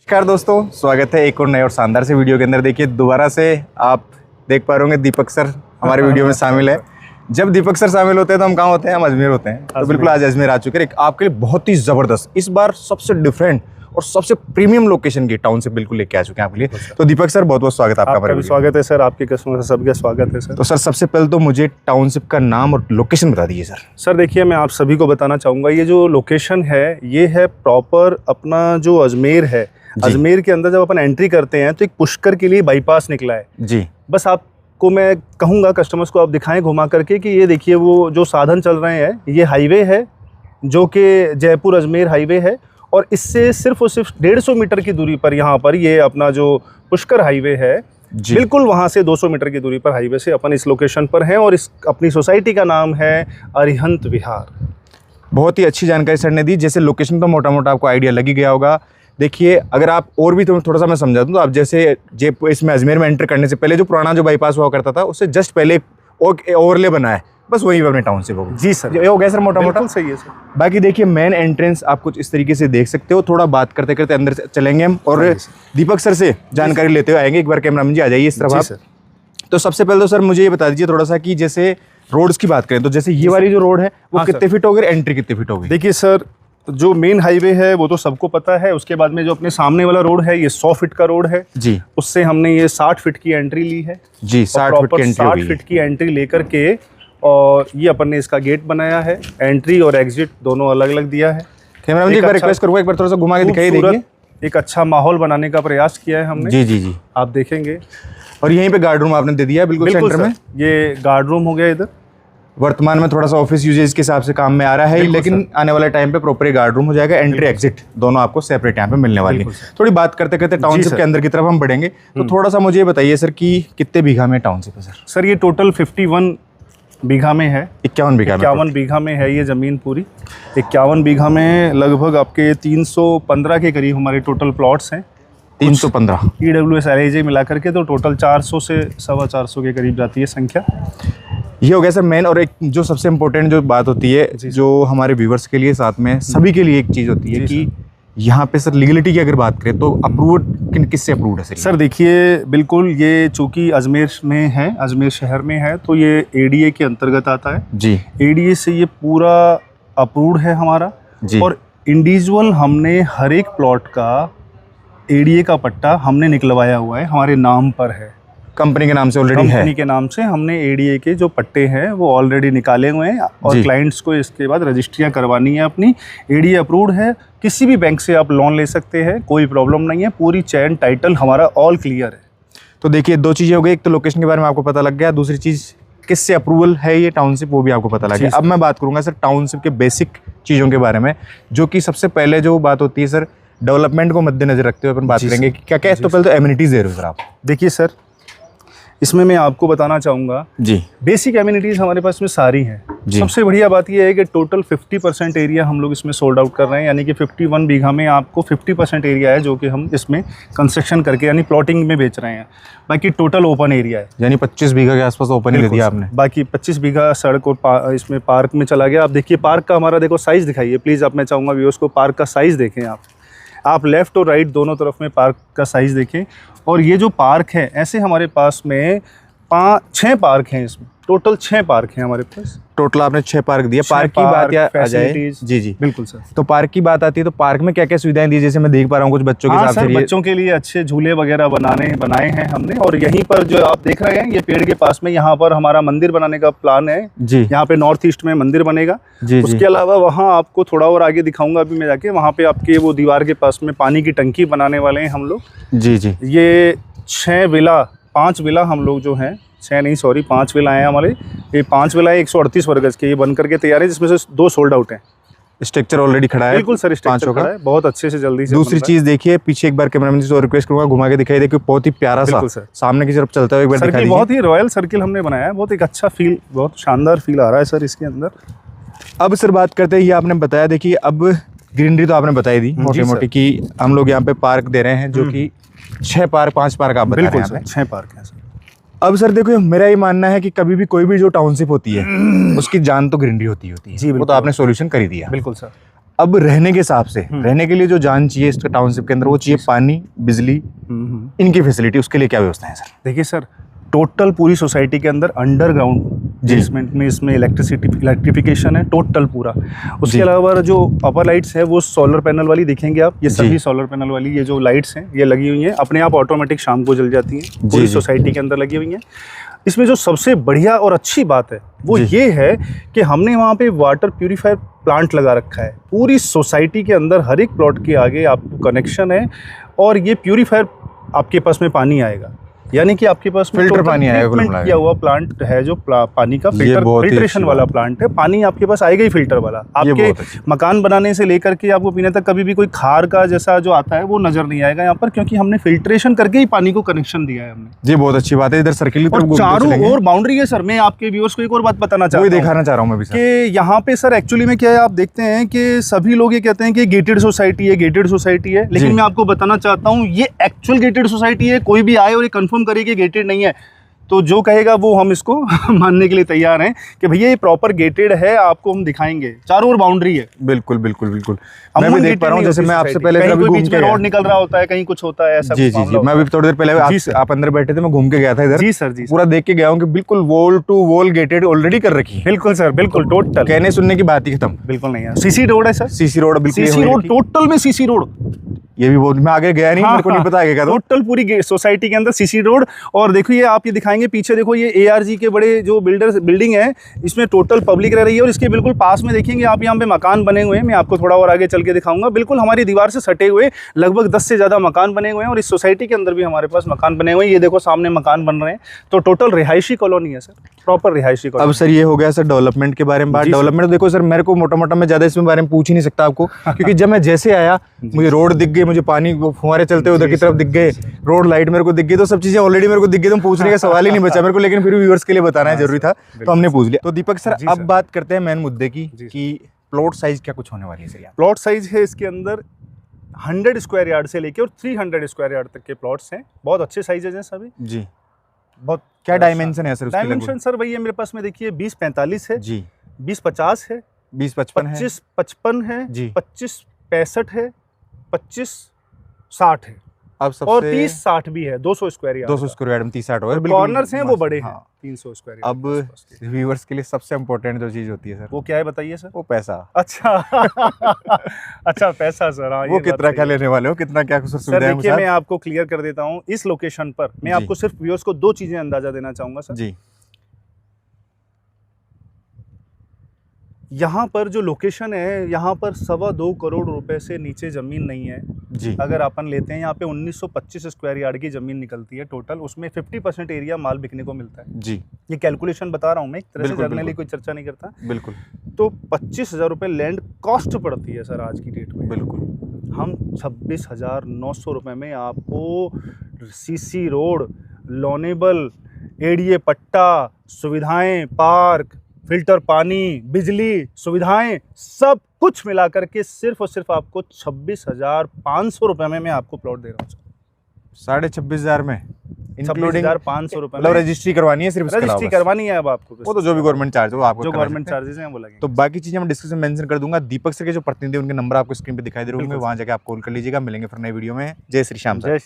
नमस्कार दोस्तों, स्वागत है एक और नए और शानदार से वीडियो के अंदर। देखिए दोबारा से आप देख पा रहे होंगे दीपक सर हमारे वीडियो में शामिल है। जब दीपक सर शामिल होते हैं तो हम कहाँ होते हैं? हम अजमेर होते हैं। तो बिल्कुल आज अजमेर आ चुके हैं आपके लिए बहुत ही ज़बरदस्त, इस बार सबसे डिफरेंट और सबसे प्रीमियम लोकेशन की टाउन से बिल्कुल लेके आ चुके हैं आपके लिए। तो दीपक सर बहुत बहुत स्वागत है आपका। भी स्वागत है सर, आपके कस्टमर सबका स्वागत है सर। तो सर सबसे पहले तो मुझे टाउनशिप का नाम और लोकेशन बता दीजिए सर। सर देखिए, मैं आप सभी को बताना चाहूँगा, ये जो लोकेशन है ये है प्रॉपर अपना जो अजमेर है। अजमेर के अंदर जब अपन एंट्री करते हैं तो एक पुष्कर के लिए बाईपास निकला है जी। बस आपको मैं कहूँगा कस्टमर्स को आप दिखाएं घुमा करके कि ये देखिए वो जो साधन चल रहे हैं, ये हाईवे है जो कि जयपुर अजमेर हाईवे है, और इससे सिर्फ और सिर्फ 150 मीटर की दूरी पर यहाँ पर ये अपना जो पुष्कर हाईवे है, बिल्कुल वहाँ से 200 मीटर की दूरी पर हाईवे से अपन इस लोकेशन पर हैं। और इस अपनी सोसाइटी का नाम है अरिहंत विहार। बहुत ही अच्छी जानकारी सर ने दी। जैसे लोकेशन तो मोटा मोटा आपको आइडिया लग ही गया होगा। देखिए अगर आप और भी थोड़ा सा मैं समझा दूँ तो आप जैसे इसमें अजमेर में एंटर करने से पहले जो पुराना जो बाईपास हुआ करता था उससे जस्ट पहले ओवरले बना है, बस वही अपने टाउनशिप होगा। जी सर, ये हो गया सर मोटा मोटा। सही है सर। बाकी देखिए मेन एंट्रेंस आप कुछ इस तरीके से देख सकते हो। थोड़ा बात करते करते अंदर चलेंगे हम और दीपक सर से जानकारी लेते हुए आएंगे। एक बार कैमरामैन जी आ जाइए इस तरफ आप। तो सबसे पहले तो सर मुझे ये बता दीजिए थोड़ा सा कि जैसे रोड्स की बात करें तो जैसे ये वाली जो रोड है वो कितने फीट होगी, एंट्री कितने फीट होगी? देखिए सर, जो मेन हाईवे है वो तो सबको पता है। उसके बाद में जो अपने सामने वाला रोड है ये 100 फीट का रोड है जी। उससे हमने ये 60 फीट की एंट्री ली है जी। 60 फीट की एंट्री लेकर के, और ये अपन ने इसका गेट बनाया है। एंट्री और एग्जिट दोनों अलग अलग दिया है। कैमरामैन जी एक बार रिक्वेस्ट करूंगा, एक बार थोड़ा सा घुमा के दिखाइए। देखिए एक अच्छा माहौल बनाने का प्रयास किया है हमने। जी जी जी, आप देखेंगे। और यहीं पे गार्ड रूम आपने दे दिया है बिल्कुल सेंटर में। ये गार्ड रूम हो गया। इधर वर्तमान में थोड़ा सा ऑफिस यूजेज के हिसाब से काम में आ रहा है, लेकिन आने वाले टाइम पे प्रॉपर गार्ड रूम हो जाएगा। एंट्री एग्जिट दोनों आपको सेपरेट यहाँ पे मिलने वाली है। थोड़ी बात करते करते टाउनशिप के अंदर की तरफ हम बढ़ेंगे, तो थोड़ा सा मुझे बताइए सर कि कितने बीघा में टाउनशिप है सर? सर ये टोटल 51 बीघा में है। 51 बीघा में है ये ज़मीन पूरी। 51 बीघा में लगभग आपके 315 के करीब हमारे टोटल प्लॉट्स हैं। 315 EWS LIJ मिला करके तो टोटल 400 से 425 के करीब जाती है संख्या। ये हो गया सर मेन। और एक जो सबसे इम्पोर्टेंट जो बात होती है, जो हमारे व्यूवर्स के लिए साथ में सभी के लिए एक चीज़ होती है कि यहाँ पे सर लीगलिटी की अगर बात करें तो अप्रूव किससे अप्रूव्ड है सर? सर देखिए बिल्कुल, ये चूँकि अजमेर में है, अजमेर शहर में है, तो ये ADA के अंतर्गत आता है जी। ADA से ये पूरा अप्रूव्ड है हमारा जी। और इंडिविजुअल हमने हर एक प्लॉट का ADA का पट्टा हमने निकलवाया हुआ है, हमारे नाम पर है। कंपनी के नाम से ऑलरेडी है। कंपनी के नाम से हमने ADA के जो पट्टे हैं वो ऑलरेडी निकाले हुए हैं, और क्लाइंट्स को इसके बाद रजिस्ट्रियाँ करवानी है अपनी। ADA अप्रूव्ड है, किसी भी बैंक से आप लोन ले सकते हैं, कोई प्रॉब्लम नहीं है। पूरी चैन टाइटल हमारा ऑल क्लियर है। तो देखिए दो चीज़ें हो गई, एक तो लोकेशन के बारे में आपको पता लग गया, दूसरी चीज़ किससे अप्रूवल है ये टाउनशिप वो भी आपको पता लग गया। अब मैं बात करूँगा सर टाउनशिप के बेसिक चीज़ों के बारे में, जो कि सबसे पहले जो बात होती है सर डेवलपमेंट को मद्देनजर रखते हुए अपन बात करेंगे कि क्या क्या। तो पहले तो एमिनिटीज़ दे रहे हो सर आप। देखिए सर, इसमें मैं आपको बताना चाहूँगा जी, बेसिक एमिनिटीज़ हमारे पास में सारी हैं। सबसे बढ़िया बात यह है कि टोटल 50% एरिया हम लोग इसमें सोल्ड आउट कर रहे हैं, यानी कि 51 बीघा में आपको 50% एरिया है जो कि हम इसमें कंस्ट्रक्शन करके यानी प्लॉटिंग में बेच रहे हैं। बाकी टोटल ओपन एरिया है, यानी 25 बीघा के आसपास ओपन ही दे दिया आपने। बाकी 25 बीघा सड़क और इसमें पार्क में चला गया। आप देखिए पार्क का हमारा देखो साइज़ दिखाइए प्लीज़। आप मैं चाहूँगा व्यूअर्स को पार्क का साइज़ देखें। आप लेफ़्ट और राइट दोनों तरफ में पार्क का साइज़ देखें। और ये जो पार्क है, ऐसे हमारे पास में 6 पार्क हैं। इसमें टोटल 6 पार्क हैं हमारे पास। टोटल आपने 6 पार्क दिया। पार्क की बात आ जाए जी जी बिल्कुल सर, तो पार्क की बात आती है तो पार्क में क्या क्या सुविधाएं दी? जैसे मैं देख पा रहा हूँ कुछ बच्चों के हिसाब से बच्चों के लिए अच्छे झूले वगैरह बनाए हैं हमने। और यहीं पर जो आप देख रहे हैं ये पेड़ के पास में, यहाँ पर हमारा मंदिर बनाने का प्लान है जी। यहाँ पे नॉर्थ ईस्ट में मंदिर बनेगा जी। उसके अलावा वहाँ आपको थोड़ा और आगे दिखाऊंगा अभी मैं जाके। वहाँ पे आपके वो दीवार के पास में पानी की टंकी बनाने वाले हैं हम लोग जी जी। ये 5 विला हम लोग जो हैं, 6 नहीं सॉरी 5 विला हैं हमारे। ये 5 विला 138 वर्ग गज के ये बन करके तैयार है, जिसमें से 2 सोल्ड आउट हैं। स्ट्रक्चर ऑलरेडी खड़ा है बिल्कुल सर, स्ट्रक्चर खड़ा है बहुत अच्छे से, जल्दी से। दूसरी चीज देखिए पीछे एक बार कैमरामैन जी से रिक्वेस्ट करूंगा घुमा के दिखाई। देखिए बहुत ही प्यारा सा सामने की तरफ चलता हुआ एक बार दिखाई दीजिए। बहुत ही रॉयल सर्किल हमने बनाया है, बहुत एक अच्छा फील, बहुत शानदार फील आ रहा है सर इसके अंदर। अब सर बात करते हैं, ये आपने बताया देखिए अब ग्रीनरी तो आपने बताई दी मोटी मोटी कि हम लोग यहाँ पे पार्क दे रहे हैं, जो कि 5 पार्क आप बता रहे हैं। 6 पार्क हैं सर। अब सर देखो मेरा ये मानना है कि कभी भी कोई भी जो टाउनशिप होती है उसकी जान तो ग्रीनरी होती है जी। वो तो आपने सॉल्यूशन कर ही दिया। बिल्कुल सर। अब रहने के हिसाब से, रहने के लिए जो जान चाहिए इस टाउनशिप के अंदर, वो चाहिए पानी, बिजली, इनकी फैसिलिटी, उसके लिए क्या व्यवस्था है सर? देखिए सर, टोटल पूरी सोसाइटी के अंदर अंडरग्राउंड बेसमेंट में इसमें इलेक्ट्रिफिकेशन है टोटल पूरा। उसके अलावा जो अपर लाइट्स है वो सोलर पैनल वाली देखेंगे आप, ये सभी सोलर पैनल वाली ये जो लाइट्स हैं ये लगी हुई हैं, अपने आप ऑटोमेटिक शाम को जल जाती हैं, पूरी सोसाइटी के अंदर लगी हुई हैं। इसमें जो सबसे बढ़िया और अच्छी बात है वो ये है कि हमने वहाँ पे वाटर प्यूरीफायर प्लांट लगा रखा है। पूरी सोसाइटी के अंदर हर एक प्लॉट के आगे आपको कनेक्शन है और ये प्यूरीफायर आपके पास में पानी आएगा, यानी कि आपके पास फिल्टर पानी आएगा, ट्रीटमेंट किया हुआ प्लांट है जो पानी का फिल्ट्रेशन वाला प्लांट है। पानी आपके पास आएगा ही फिल्टर वाला। आपके मकान बनाने से लेकर के आपको पीने तक कभी भी कोई खार का जैसा जो आता है वो नजर नहीं आएगा यहाँ पर, क्योंकि हमने फिल्ट्रेशन करके ही पानी को कनेक्शन दिया है हमने। जी बहुत अच्छी बात है। इधर सर्किल चारों ओर बाउंड्री है सर। मैं आपके व्यूअर्स को एक और बात बताना चाहता हूँ, दिखाना चाह रहा हूँ मैं भी कि यहाँ पे सर एक्चुअली में क्या है, आप देखते हैं कि सभी लोग ये कहते हैं कि गेटेड सोसाइटी है, गेटेड सोसाइटी है, लेकिन मैं आपको बताना चाहता हूँ ये एक्चुअल गेटेड सोसाइटी है। कोई भी आए और ये कंफर्म करे कि गेटेड नहीं है तो जो कहेगा वो हम इसको मानने के लिए तैयार हैं कि भैया ये प्रॉपर गेटेड है, आपको हम दिखाएंगे। चारों ओर बाउंड्री है। बिल्कुल बिल्कुल बिल्कुल। मैं भी देख पा रहा हूँ, जैसे मैं आपसे पहले कहीं बीच में रोड निकल रहा होता है, कहीं कुछ होता है ऐसा। जी जी जी, मैं भी थोड़ी देर पहले आप अंदर बैठे थे, मैं घूम के गया था इधर। जी सर जी, पूरा देख के गया हूँ कि बिल्कुल wall to wall gated already कर रखी है। बिल्कुल सर, बिल्कुल टोटल। कहने सुनने की बात ही खत्म। बिल्कुल नहीं है। सीसी रोड है सर, सीसी रोड, बिल्कुल सीसी रोड, टोटल में सीसी रोड। ये भी बहुत, मैं आगे गया नहीं, मेरे को नहीं पता आगे का। टोटल पूरी सोसाइटी के अंदर सीसी रोड। और देखो ये आप ये दिखाएंगे पीछे, देखो ये ARG के बड़े जो बिल्डिंग है, इसमें टोटल पब्लिक रह रही है। और इसके बिल्कुल पास में देखेंगे आप, यहाँ पे मकान बने हुए हैं। मैं आपको थोड़ा और आगे चल के दिखाऊंगा। बिल्कुल हमारी दीवार से सटे हुए लगभग 10 से ज़्यादा मकान बने हुए हैं। और इस सोसाइटी के अंदर भी हमारे पास मकान बने हुए हैं। ये देखो सामने मकान बन रहे हैं। तो टोटल रिहायशी कॉलोनी है सर, प्रॉपर रिहायशी कॉलोनी। अब सर ये हो गया सर डेवलपमेंट के बारे में बात। डेवलपमेंट देखो सर, मेरे को मोटा मोटा मैं ज़्यादा इसमें बारे में पूछ ही नहीं सकता आपको, क्योंकि जब मैं जैसे आया मुझे रोड दिख गई, मुझे पानी फुहारे चलते उधर की तरफ दिख गए, रोड लाइट मेरे को दिख गई, तो सब चीजें ऑलरेडी मेरे को दिख गई, तो पूछने का सवाल ही नहीं बचा मेरे को। लेकिन फिर व्यूअर्स के लिए बताना जरूरी था, तो हमने पूछ लिया। तो दीपक सर अब बात करते हैं मेन मुद्दे की, कि प्लॉट साइज क्या कुछ होने वाली है सर? प्लॉट साइज है इसके अंदर 100 स्क्वायर यार्ड से लेके और 300 स्क्वायर यार्ड तक के प्लॉट्स हैं। बहुत अच्छे साइजेज हैं सभी जी। बहुत क्या डायमेंशन है सर? डायमेंशन सर वही है मेरे पास में, देखिए 20-45 है जी, 20-50 है, 20-55 है, 25-55 है जी, 25-65 है, 25-60 है, अब सबसे और 30-60 भी है। 200 स्क्वायर यार्ड, 200 स्क्वायर यार्ड में 30-60 हो गए। कॉर्नर्स हैं वो बड़े हैं, 300 स्क्वायर यार्ड। अब व्यूअर्स के लिए सबसे इम्पोर्टेंट जो चीज होती है सर, वो क्या है बताइए सर? वो पैसा। अच्छा अच्छा पैसा सर, हाँ। वो कितना क्या लेने वाले हो, कितना क्या कुछ सुविधा है? देखिए मैं आपको क्लियर कर देता हूँ। इस लोकेशन पर मैं आपको सिर्फ व्यूअर्स को 2 चीजें अंदाजा देना चाहूंगा सर जी। यहाँ पर जो लोकेशन है, यहाँ पर 2.25 करोड़ रुपए से नीचे ज़मीन नहीं है जी। अगर अपन लेते हैं यहाँ पे 1925 स्क्वायर यार्ड की ज़मीन निकलती है टोटल, उसमें 50% एरिया माल बिकने को मिलता है जी। ये कैलकुलेशन बता रहा हूँ मैं, एक तरह से जर्नली कोई चर्चा नहीं करता। बिल्कुल। तो 25,000 रुपये लैंड कॉस्ट पड़ती है सर आज की डेट में। बिल्कुल। हम 26,900 रुपये में आपको CC रोड, लोनेबल, एडीए पट्टा, सुविधाएँ, पार्क, फिल्टर पानी, बिजली सुविधाएं, सब कुछ मिला करके सिर्फ और सिर्फ आपको 26,500 रुपये में मैं आपको प्लॉट दे रहा हूँ। 26,500 में इंक्लूडिंग 26,500 रुपये, मतलब रजिस्ट्री करवानी है, सिर्फ रजिस्ट्री करवानी है अब आपको। वो तो जो भी गवर्नमेंट चार्ज है वो आपको, जो गवर्नमेंट चार्जेस हैं वो लगेंगे। तो बाकी चीजें हम डिस्क्रिप्शन में मेंशन कर दूंगा। दीपक सर के जो प्रतिनिधि उनके नंबर आपको स्क्रीन पे दिखाई दे रहे होंगे, वहां जाके आप कॉल कर लीजिएगा। मिलेंगे फिर नए वीडियो में। जय श्री श्याम सर।